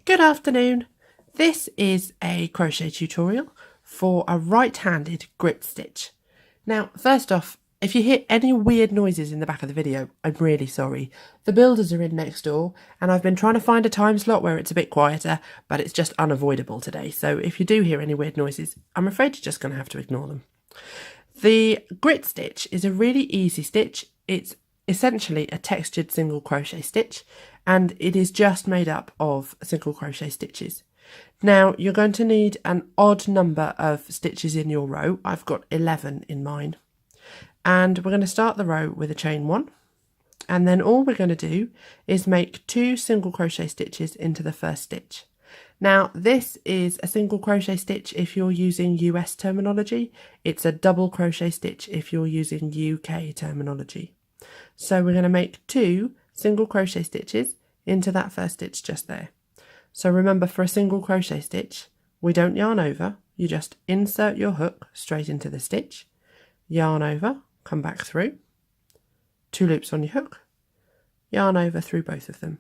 Good afternoon. This is a crochet tutorial for a right-handed grit stitch. Now, first off, if you hear any weird noises in the back of the video, I'm really sorry. The builders are in next door and I've been trying to find a time slot where it's a bit quieter, but it's just unavoidable today. So if you do hear any weird noises, I'm afraid you're just going to have to ignore them. The grit stitch is a really easy stitch. It's essentially a textured single crochet stitch, and it is just made up of single crochet stitches. Now you're going to need an odd number of stitches in your row. I've got 11 in mine, and we're going to start the row with a chain 1, and then all we're going to do is make 2 single crochet stitches into the first stitch. Now this is a single crochet stitch if you're using US terminology. It's a double crochet stitch if you're using UK terminology. So we're going to make 2 single crochet stitches into that first stitch just there. So remember, for a single crochet stitch, we don't yarn over. You just insert your hook straight into the stitch, yarn over, come back through, 2 loops on your hook, yarn over through both of them.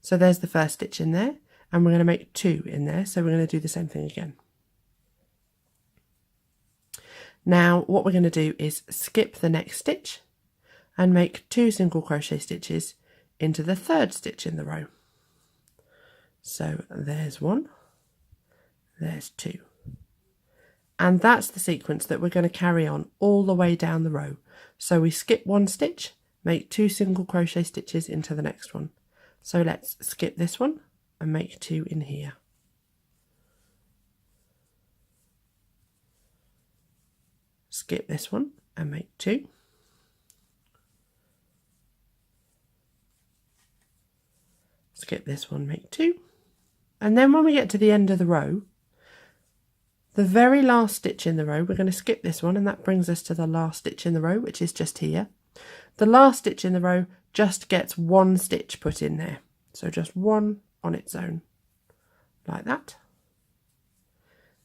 So there's the first stitch in there, and we're going to make 2 in there, so we're going to do the same thing again. Now what we're going to do is skip the next stitch and make 2 single crochet stitches into the third stitch in the row. So there's 1, there's 2. And that's the sequence that we're going to carry on all the way down the row. So we skip 1 stitch, make 2 single crochet stitches into the next one. So let's skip this one and make 2 in here. Skip this one and make 2. Skip this one, make 2. And then when we get to the end of the row, the very last stitch in the row, we're going to skip this one, and that brings us to the last stitch in the row, which is just here. The last stitch in the row just gets 1 stitch put in there. So just 1 on its own, like that.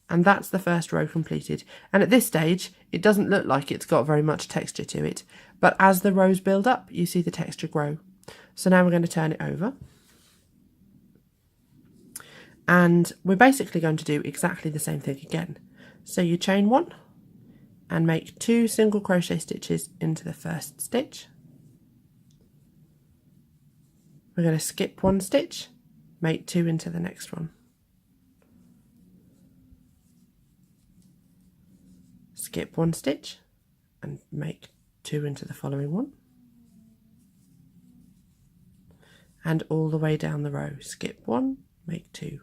And that's the first row completed. And at this stage, it doesn't look like it's got very much texture to it, but as the rows build up, you see the texture grow. So now we're going to turn it over. And we're basically going to do exactly the same thing again. So you chain 1 and make 2 single crochet stitches into the first stitch. We're going to skip 1 stitch, make 2 into the next one. Skip 1 stitch and make 2 into the following one. And all the way down the row, skip 1, make 2.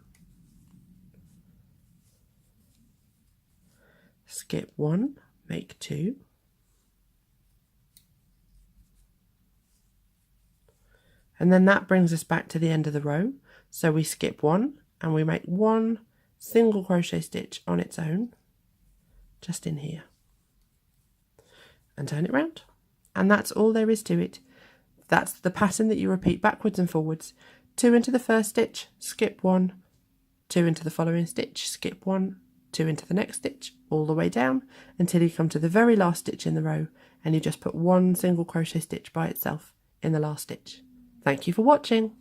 Skip 1, make 2. And then that brings us back to the end of the row. So we skip 1 and we make 1 single crochet stitch on its own, just in here. And turn it round. And that's all there is to it. That's the pattern that you repeat backwards and forwards. 2 into the first stitch, skip 1, 2 into the following stitch, skip 1, 2 into the next stitch, all the way down until you come to the very last stitch in the row, and you just put 1 single crochet stitch by itself in the last stitch. Thank you for watching.